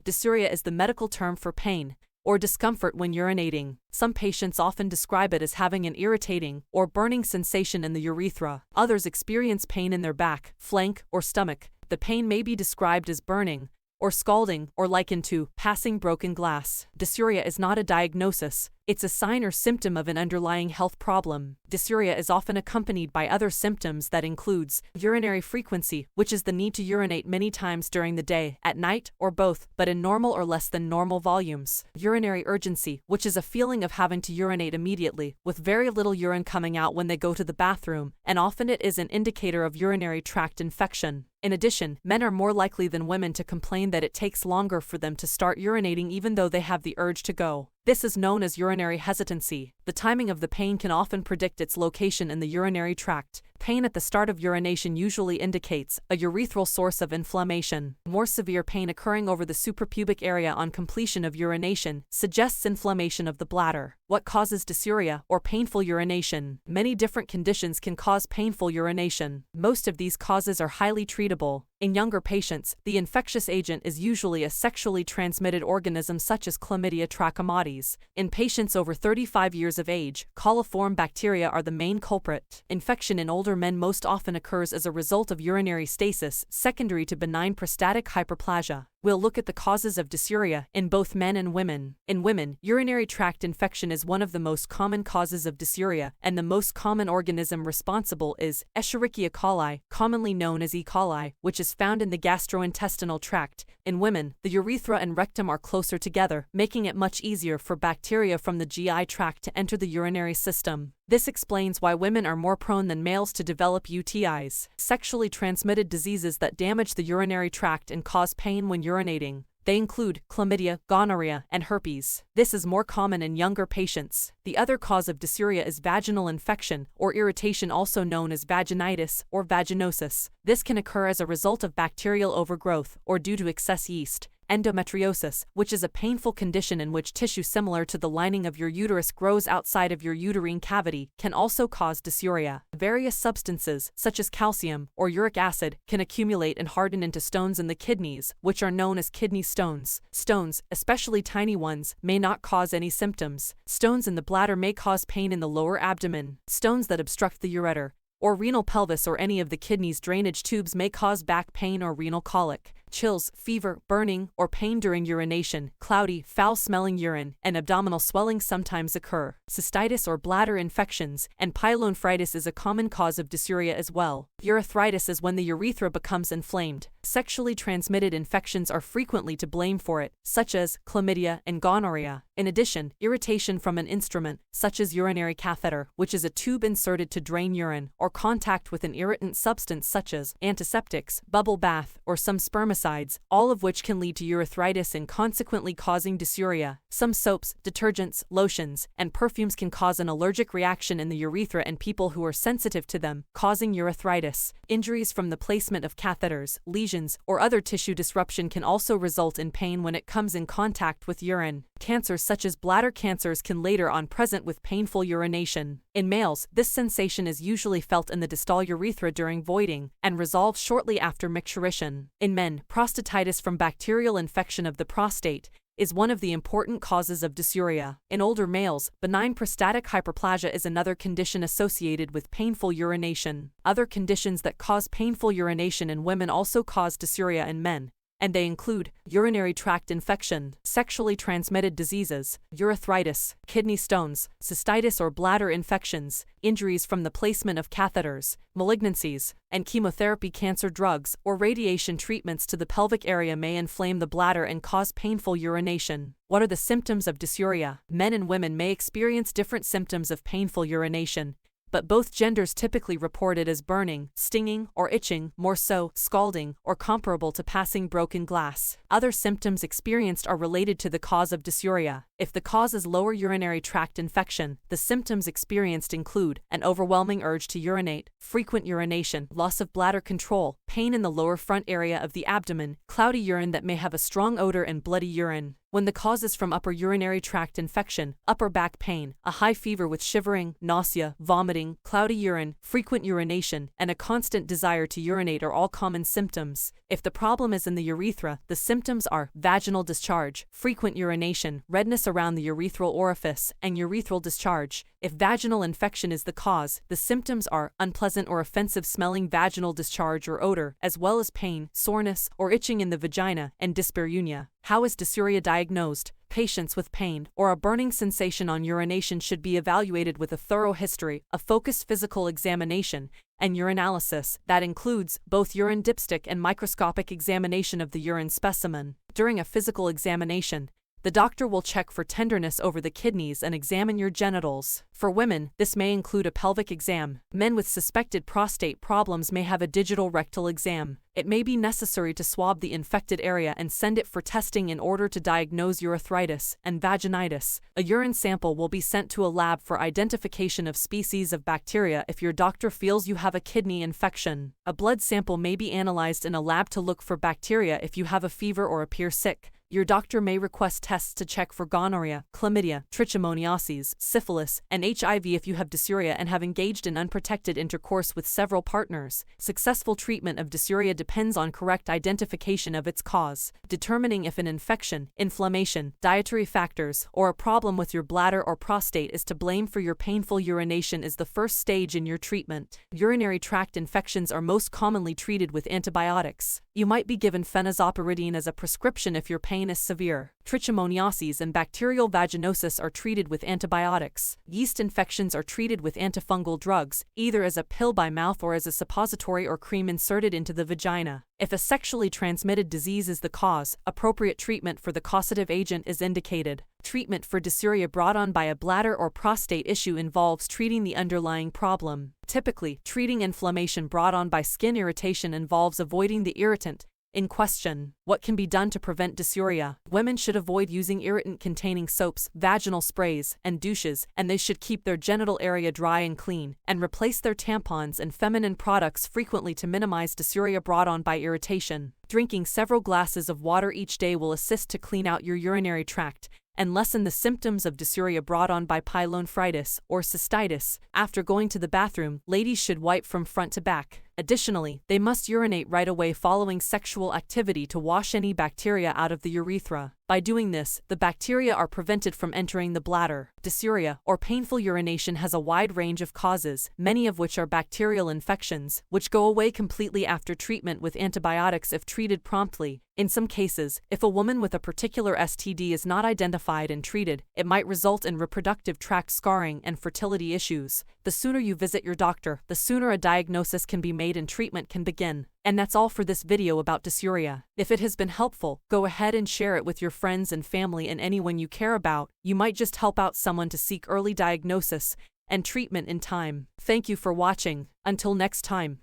Dysuria is the medical term for pain or discomfort when urinating. Some patients often describe it as having an irritating or burning sensation in the urethra. Others experience pain in their back, flank, or stomach. The pain may be described as burning or scalding or likened to passing broken glass. Dysuria is not a diagnosis. It's a sign or symptom of an underlying health problem. Dysuria is often accompanied by other symptoms that includes urinary frequency, which is the need to urinate many times during the day, at night, or both, but in normal or less than normal volumes. Urinary urgency, which is a feeling of having to urinate immediately, with very little urine coming out when they go to the bathroom, and often it is an indicator of urinary tract infection. In addition, men are more likely than women to complain that it takes longer for them to start urinating even though they have the urge to go. This is known as urinary hesitancy. The timing of the pain can often predict its location in the urinary tract. Pain at the start of urination usually indicates a urethral source of inflammation. More severe pain occurring over the suprapubic area on completion of urination suggests inflammation of the bladder. What causes dysuria or painful urination? Many different conditions can cause painful urination. Most of these causes are highly treatable. In younger patients, the infectious agent is usually a sexually transmitted organism such as Chlamydia trachomatis. In patients over 35 years of age, coliform bacteria are the main culprit. Infection in older men most often occurs as a result of urinary stasis, secondary to benign prostatic hyperplasia. We'll look at the causes of dysuria in both men and women. In women, urinary tract infection is one of the most common causes of dysuria, and the most common organism responsible is Escherichia coli, commonly known as E. coli, which is found in the gastrointestinal tract. In women, the urethra and rectum are closer together, making it much easier for bacteria from the GI tract to enter the urinary system. This explains why women are more prone than males to develop UTIs, sexually transmitted diseases that damage the urinary tract and cause pain when urinating. They include chlamydia, gonorrhea, and herpes. This is more common in younger patients. The other cause of dysuria is vaginal infection or irritation, also known as vaginitis or vaginosis. This can occur as a result of bacterial overgrowth or due to excess yeast. Endometriosis, which is a painful condition in which tissue similar to the lining of your uterus grows outside of your uterine cavity, can also cause dysuria. Various substances, such as calcium or uric acid, can accumulate and harden into stones in the kidneys, which are known as kidney stones. Stones, especially tiny ones, may not cause any symptoms. Stones in the bladder may cause pain in the lower abdomen. Stones that obstruct the ureter or renal pelvis or any of the kidney's drainage tubes may cause back pain or renal colic. Chills, fever, burning, or pain during urination, cloudy, foul-smelling urine, and abdominal swelling sometimes occur. Cystitis or bladder infections, and pyelonephritis is a common cause of dysuria as well. Urethritis is when the urethra becomes inflamed. Sexually transmitted infections are frequently to blame for it, such as chlamydia and gonorrhea. In addition, irritation from an instrument, such as urinary catheter, which is a tube inserted to drain urine, or contact with an irritant substance such as antiseptics, bubble bath, or some spermicides, all of which can lead to urethritis and consequently causing dysuria. Some soaps, detergents, lotions, and perfumes can cause an allergic reaction in the urethra in people who are sensitive to them, causing urethritis. Injuries from the placement of catheters, lesions, or other tissue disruption can also result in pain when it comes in contact with urine. Cancers such as bladder cancers can later on present with painful urination. In males, this sensation is usually felt in the distal urethra during voiding and resolves shortly after micturition. In men, prostatitis from bacterial infection of the prostate is one of the important causes of dysuria. In older males, benign prostatic hyperplasia is another condition associated with painful urination. Other conditions that cause painful urination in women also cause dysuria in men, and they include urinary tract infection, sexually transmitted diseases, urethritis, kidney stones, cystitis or bladder infections, injuries from the placement of catheters, malignancies, and chemotherapy. Cancer drugs or radiation treatments to the pelvic area may inflame the bladder and cause painful urination. What are the symptoms of dysuria? Men and women may experience different symptoms of painful urination, but both genders typically report it as burning, stinging, or itching, more so, scalding, or comparable to passing broken glass. Other symptoms experienced are related to the cause of dysuria. If the cause is lower urinary tract infection, the symptoms experienced include an overwhelming urge to urinate, frequent urination, loss of bladder control, pain in the lower front area of the abdomen, cloudy urine that may have a strong odor and bloody urine. When the cause is from upper urinary tract infection, upper back pain, a high fever with shivering, nausea, vomiting, cloudy urine, frequent urination, and a constant desire to urinate are all common symptoms. If the problem is in the urethra, the symptoms are vaginal discharge, frequent urination, redness around the urethral orifice, and urethral discharge. If vaginal infection is the cause, the symptoms are unpleasant or offensive smelling vaginal discharge or odor, as well as pain, soreness, or itching in the vagina, and dyspareunia. How is dysuria diagnosed? Patients with pain or a burning sensation on urination should be evaluated with a thorough history, a focused physical examination, and urinalysis that includes both urine dipstick and microscopic examination of the urine specimen. During a physical examination, the doctor will check for tenderness over the kidneys and examine your genitals. For women, this may include a pelvic exam. Men with suspected prostate problems may have a digital rectal exam. It may be necessary to swab the infected area and send it for testing in order to diagnose urethritis and vaginitis. A urine sample will be sent to a lab for identification of species of bacteria if your doctor feels you have a kidney infection. A blood sample may be analyzed in a lab to look for bacteria if you have a fever or appear sick. Your doctor may request tests to check for gonorrhea, chlamydia, trichomoniasis, syphilis, and HIV if you have dysuria and have engaged in unprotected intercourse with several partners. Successful treatment of dysuria depends on correct identification of its cause. Determining if an infection, inflammation, dietary factors, or a problem with your bladder or prostate is to blame for your painful urination is the first stage in your treatment. Urinary tract infections are most commonly treated with antibiotics. You might be given phenazopiridine as a prescription if your pain is severe. Trichomoniasis and bacterial vaginosis are treated with antibiotics. Yeast infections are treated with antifungal drugs, either as a pill by mouth or as a suppository or cream inserted into the vagina. If a sexually transmitted disease is the cause, appropriate treatment for the causative agent is indicated. Treatment for dysuria brought on by a bladder or prostate issue involves treating the underlying problem. Typically, treating inflammation brought on by skin irritation involves avoiding the irritant in question. What can be done to prevent dysuria? Women should avoid using irritant-containing soaps, vaginal sprays, and douches, and they should keep their genital area dry and clean, and replace their tampons and feminine products frequently to minimize dysuria brought on by irritation. Drinking several glasses of water each day will assist to clean out your urinary tract and lessen the symptoms of dysuria brought on by pyelonephritis or cystitis. After going to the bathroom, ladies should wipe from front to back. Additionally, they must urinate right away following sexual activity to wash any bacteria out of the urethra. By doing this, the bacteria are prevented from entering the bladder. Dysuria, or painful urination, has a wide range of causes, many of which are bacterial infections, which go away completely after treatment with antibiotics if treated promptly. In some cases, if a woman with a particular STD is not identified and treated, it might result in reproductive tract scarring and fertility issues. The sooner you visit your doctor, the sooner a diagnosis can be made and treatment can begin. And that's all for this video about dysuria. If it has been helpful, go ahead and share it with your friends and family and anyone you care about. You might just help out someone to seek early diagnosis and treatment in time. Thank you for watching. Until next time.